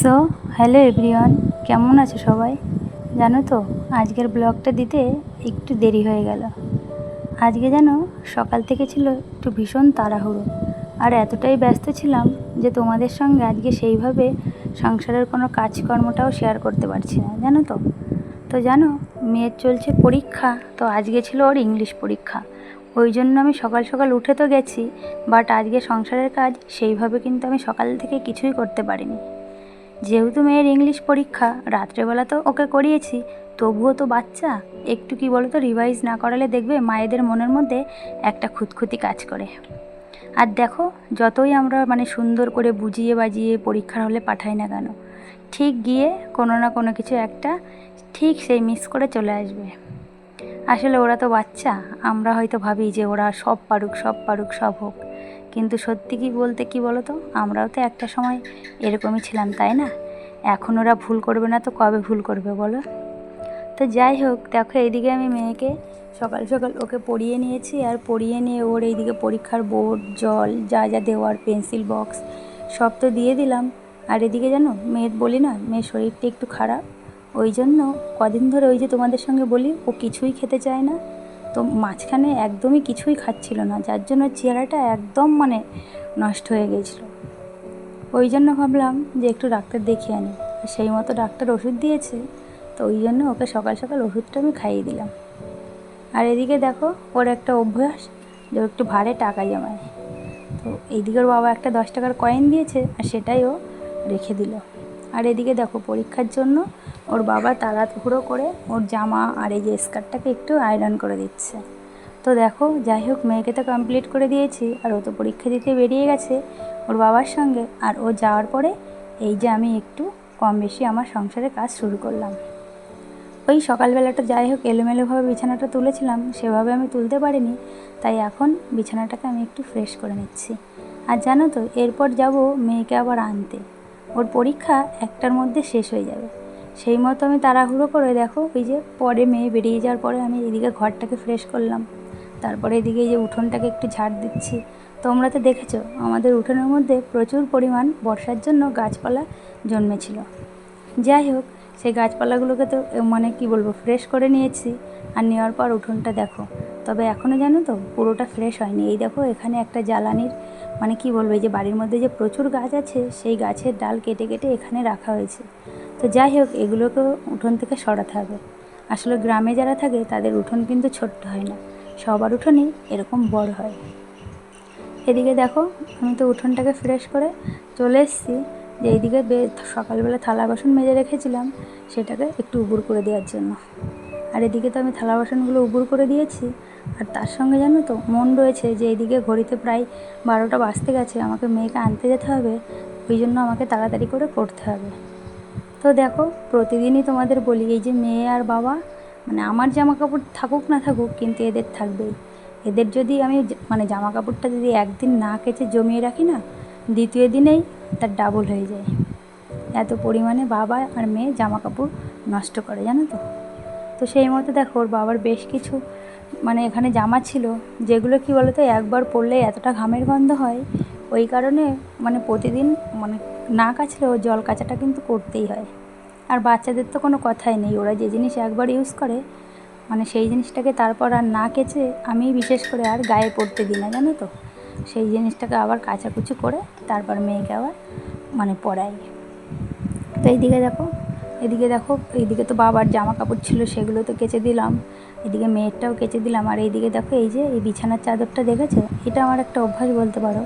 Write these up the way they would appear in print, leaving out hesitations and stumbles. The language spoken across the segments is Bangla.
সো হ্যালো এভরিওয়ান, কেমন আছো সবাই? জানো তো আজকের ব্লগটা দিতে একটু দেরি হয়ে গেল। আজকে যেন সকাল থেকে ছিল একটু ভীষণ তাড়াহুড়ো, আর এতটাই ব্যস্ত ছিলাম যে তোমাদের সঙ্গে আজকে সেইভাবে সংসারের কোনো কাজকর্মটাও শেয়ার করতে পারছি না, জানো তো। তো জানো, মেয়ের চলছে পরীক্ষা, তো আজকে ছিল ওর ইংলিশ পরীক্ষা। ওই জন্য আমি সকাল সকাল উঠে তো গেছি, বাট আজকে সংসারের কাজ সেইভাবে কিন্তু আমি সকাল থেকে কিছুই করতে পারিনি। যেহেতু মেয়ের ইংলিশ পরীক্ষা, রাত্রেবেলা তো ওকে করিয়েছি, তবুও তো বাচ্চা, একটু কি বলো তো, রিভাইজ না করালে দেখবে মায়েদের মনের মধ্যে একটা খুঁতখুঁতি কাজ করে। আর দেখো, যতই আমরা সুন্দর করে বুঝিয়ে বাজিয়ে পরীক্ষার হলে পাঠাই না কেন, ঠিক গিয়ে কোনো না কোনো কিছু একটা ঠিক সেই মিস করে চলে আসবে। আসলে ওরা তো বাচ্চা, আমরা হয়তো ভাবি যে ওরা সব পারুক সব পারুক সব হোক, কিন্তু সত্যি কি বলতে কি বলো তো, আমরাও তো একটা সময় এরকমই ছিলাম, তাই না? এখন ওরা ভুল করবে না তো কবে ভুল করবে বলো? তো যাই হোক, দেখো এইদিকে আমি মেয়েকে সকাল সকাল ওকে পড়িয়ে নিয়েছি, আর পড়িয়ে নিয়ে ওর এইদিকে পরীক্ষার বোর্ড, জল, যা যা দেওয়ার, পেন্সিল বক্স সব তো দিয়ে দিলাম। আর এদিকে জানো, মেয়ের বলি না, মেয়ের শরীরটা একটু খারাপ, ওই জন্য কদিন ধরে ওই যে তোমাদের সঙ্গে বলি, ও কিছুই খেতে চায় না। তো মাঝখানে একদমই কিছুই খাচ্ছিল না, যার জন্য চেহারাটা একদম নষ্ট হয়ে গিয়েছিল। ওই জন্য ভাবলাম যে একটু ডাক্তার দেখিয়ে আনি, আর সেই মতো ডাক্তার ওষুধ দিয়েছে, তো ওই জন্য ওকে সকাল সকাল ওষুধটা আমি খাইয়ে দিলাম। আর এদিকে দেখো, ওর একটা অভ্যাস যে ও একটু ভারে টাকা জমায়। তো এইদিকে ওর বাবা একটা 10 টাকার কয়েন দিয়েছে, আর সেটাই ও রেখে দিল। আর এদিকে দেখো, পরীক্ষার জন্য ওর বাবা তাড়াহুড়ো করে ওর জামা আর এই যে স্কার্টটাকে একটু আয়রন করে দিচ্ছে। তো দেখো, যাই হোক, মেয়েকে তো কমপ্লিট করে দিয়েছি, আর ও তো পরীক্ষা দিতে বেরিয়ে গেছে ওর বাবার সঙ্গে। আর ও যাওয়ার পরে এই যে আমি একটু কম বেশি আমার সংসারে কাজ শুরু করলাম। ওই সকালবেলাটা যাই হোক এলোমেলোভাবে বিছানাটা তুলেছিলাম, সেভাবে আমি তুলতে পারিনি, তাই এখন বিছানাটাকে আমি একটু ফ্রেশ করে নিচ্ছি। আর জানো তো, এরপর যাব মেয়েকে আবার আনতে। ওর পরীক্ষা 1টার মধ্যে শেষ হয়ে যাবে, সেই মতো আমি তাড়াহুড়ো করে দেখো ওই যে পরে মেয়ে বেরিয়ে যাওয়ার পরে আমি এদিকে ঘরটাকে ফ্রেশ করলাম। তারপরে এদিকে এই যে উঠোনটাকে একটু ঝাড় দিচ্ছি। তোমরা তো দেখেছো আমাদের উঠোনের মধ্যে প্রচুর পরিমাণ বর্ষার জন্য গাছপালা জন্মেছিল। যাই হোক, সেই গাছপালাগুলোকে তো কি বলবো, ফ্রেশ করে নিয়েছি। আর নেওয়ার পর উঠোনটা দেখো, তবে এখনও জানো তো পুরোটা ফ্রেশ হয়নি। এই দেখো, এখানে একটা জ্বালানির কি বলবো, এই যে বাড়ির মধ্যে যে প্রচুর গাছ আছে, সেই গাছের ডাল কেটে কেটে এখানে রাখা হয়েছে। তো যাই হোক, এগুলোকে উঠোন থেকে সরাতে হবে। আসলে গ্রামে যারা থাকে তাদের উঠোন কিন্তু ছোট্ট হয় না, সবার উঠোনই এরকম বড় হয়। এদিকে দেখো, আমি তো উঠোনটাকে ফ্রেশ করে চলে এসেছি, যে এইদিকে সকালবেলা থালা বাসন মেজে রেখেছিলাম, সেটাকে একটু উবুর করে দেওয়ার জন্য। আর এদিকে তো আমি থালা বাসনগুলো উবুর করে দিয়েছি। আর তার সঙ্গে জানো তো, মন রয়েছে যে এইদিকে ঘড়িতে প্রায় 12টা বাজতে গেছে, আমাকে মেয়েকে আনতে যেতে হবে, ওই জন্য আমাকে তাড়াতাড়ি করে করতে হবে। তো দেখো, প্রতিদিনই তোমাদের বলি, এই যে মেয়ে আর বাবা, আমার জামা কাপড় থাকুক না থাকুক, কিন্তু এদের থাকবেই। এদের যদি আমি জামা কাপড়টা যদি একদিন না কেচে জমিয়ে রাখি না, দ্বিতীয় দিনেই তার ডাবল হয়ে যায়। এত পরিমাণে বাবা আর মেয়ে জামা কাপড় নষ্ট করে, জানো তো। তো সেই মতো দেখো, ওর বাবার বেশ কিছু এখানে জামা ছিল, যেগুলো কি বলতো, একবার পরলে এতটা ঘামের গন্ধ হয়, ওই কারণে প্রতিদিন না কাচলেও জল কাচাটা কিন্তু করতেই হয়। আর বাচ্চাদের তো কোনো কথাই নেই, ওরা যে জিনিস একবার ইউজ করে সেই জিনিসটাকে তারপর আর না কেচে আমি বিশেষ করে আর গায়ে পরতে দিই না, জানো তো। সেই জিনিসটাকে আবার কাচাকুচি করে তারপর মেয়েকে আবার পরাই। তো এইদিকে তো বাবার জামা কাপড় ছিল, সেগুলো তো কেচে দিলাম, এদিকে মেয়েরটাও কেচে দিলাম। আর এইদিকে দেখো, এই যে এই বিছানার চাদরটা দেখেছো, এটা আমার একটা অভ্যাস বলতে পারো।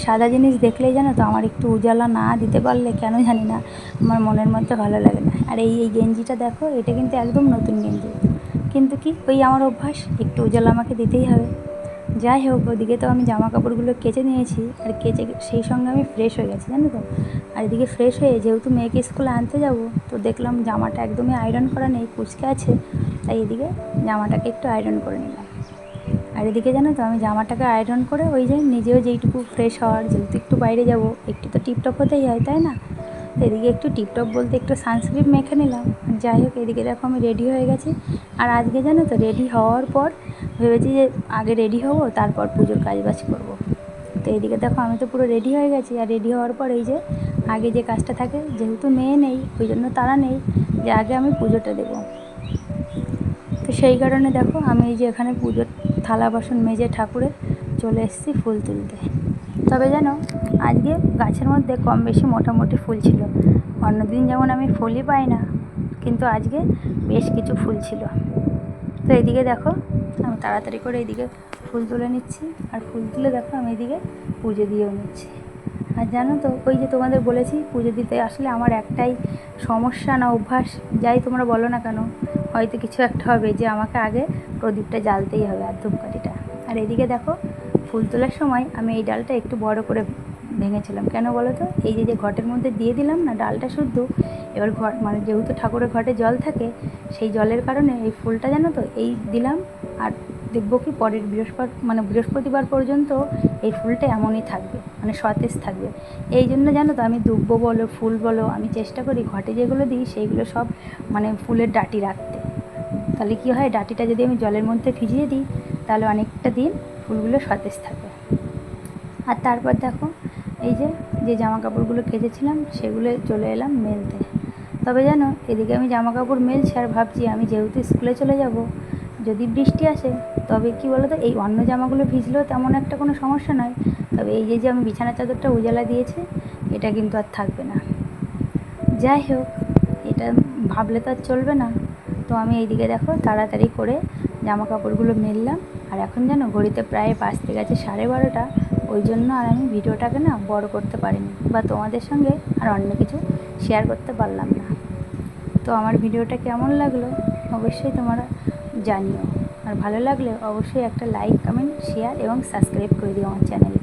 সাদা জিনিস দেখলেই জানো তো, আমার একটু উজালা না দিতে পারলে কেন জানি না আমার মনের মধ্যে ভালো লাগে না। আর এই গেঞ্জিটা দেখো, এটা কিন্তু একদম নতুন গেঞ্জি, কিন্তু কি ওই আমার অভ্যাস, একটু উজালা আমাকে দিতেই হবে। যাই হোক, ওদিকে তো আমি জামা কাপড়গুলো কেচে নিয়েছি, আর কেচে সেই সঙ্গে আমি ফ্রেশ হয়ে গেছি, জানো তো। আর এদিকে ফ্রেশ হয়ে যেহেতু মেয়েকে স্কুলে আনতে যাব, তো দেখলাম জামাটা একদমই আয়রন করা নেই, কুচকে আছে, তাই এদিকে জামাটাকে একটু আয়রন করে নিলাম। আর এদিকে জানো তো, আমি জামাটাকে আয়রন করে ওই যে নিজেও যেইটুকু ফ্রেশ হওয়ার, যেহেতু একটু বাইরে যাব, একটু তো টিপটপ হতেই হয়, তাই না। তো এদিকে একটু টিপটপ বলতে একটু সানস্ক্রিন মেখে নিলাম। যাই হোক, এদিকে দেখো আমি রেডি হয়ে গেছি। আর আজকে জানো তো, রেডি হওয়ার পর ভেবেছি যে আগে রেডি হব, তারপর পুজোর কাজবাজ করব। তো এইদিকে দেখো আমি তো পুরো রেডি হয়ে গেছি, আর রেডি হওয়ার পর এই যে আগে যে কাজটা থাকে, যেহেতু মেয়ে নেই ওই জন্য তারা নেই যে আগে আমি পুজোটা দেবো। তো সেই কারণে দেখো আমি এই যে এখানে পুজোর থালা বাসন মেজে ঠাকুরের চলে এসেছি ফুল তুলতে। তবে যেন আজকে গাছের মধ্যে কম বেশি মোটামুটি ফুল ছিল। অন্যদিন যেমন আমি ফুলই পাই না, কিন্তু আজকে বেশ কিছু ফুল ছিল। তো এদিকে দেখো আমি তাড়াতাড়ি করে এদিকে ফুল তুলে নিচ্ছি, আর ফুল তুলে দেখো আমি এদিকে পুজো দিয়েও নিচ্ছি। আর জানো তো ওই যে তোমাদের বলেছি পুজো দিতে আসলে আমার একটাই সমস্যা না অভ্যাস, যাই তোমরা বলো না কেন, হয়তো কিছু একটা হবে যে আমাকে আগে প্রদীপটা জ্বালতেই হবে আর ধূপকাঠিটা। আর এদিকে দেখো ফুল তোলার সময় আমি এই ডালটা একটু বড় করে ভেঙেছিলাম, কেন বলো তো, এই যে ঘটের মধ্যে দিয়ে দিলাম না ডালটা শুদ্ধ, এবার ঘট মানে যেহেতু ঠাকুরের ঘটে জল থাকে, সেই জলের কারণে এই ফুলটা জানো তো এই দিলাম, আর দেখবো কি পরের বৃহস্পতিবার পর্যন্ত এই ফুলটা এমনই থাকবে, মানে সতেজ থাকবে। এই জন্য জানো তো আমি দুব্বো বলো ফুল বলো আমি চেষ্টা করি ঘটে যেগুলো দিই সেইগুলো সব মানে ফুলের ডাঁটি রাখতে। তাহলে কী হয়, ডাঁটিটা যদি আমি জলের মধ্যে ভিজিয়ে দিই তাহলে অনেকটা দিন ফুলগুলো সতেজ থাকে। আর তারপর দেখো এই যে যে জামা কাপড়গুলো কেচেছিলাম সেগুলো চলে এলাম মেলতে। তবে জানো এদিকে আমি জামা কাপড় মেলছি আর ভাবছি আমি যেহেতু স্কুলে চলে যাব, যদি বৃষ্টি আসে তবে কি বলো তো এই অন্য জামাগুলো ভিজলেও তেমন একটা কোনো সমস্যা নয়, তবে এই যে আমি বিছানার চাদরটা উজালা দিয়েছি এটা কিন্তু আর থাকবে না। যাই হোক, এটা ভাবলে তো আর চলবে না। তো আমি এইদিকে দেখো তাড়াতাড়ি করে জামা কাপড়গুলো মেললাম, আর এখন যেন ঘড়িতে প্রায় বাজতে গেছে 12:30, ওই জন্য আর আমি ভিডিওটাকে না বড় করতে পারিনি বা তোমাদের সঙ্গে আর অন্য কিছু শেয়ার করতে পারলাম না। তো আমার ভিডিওটা কেমন লাগলো অবশ্যই তোমরা জানিও, আর ভালো লাগলে অবশ্যই একটা লাইক কমেন্ট শেয়ার এবং সাবস্ক্রাইব করে দিও আমার চ্যানেলে।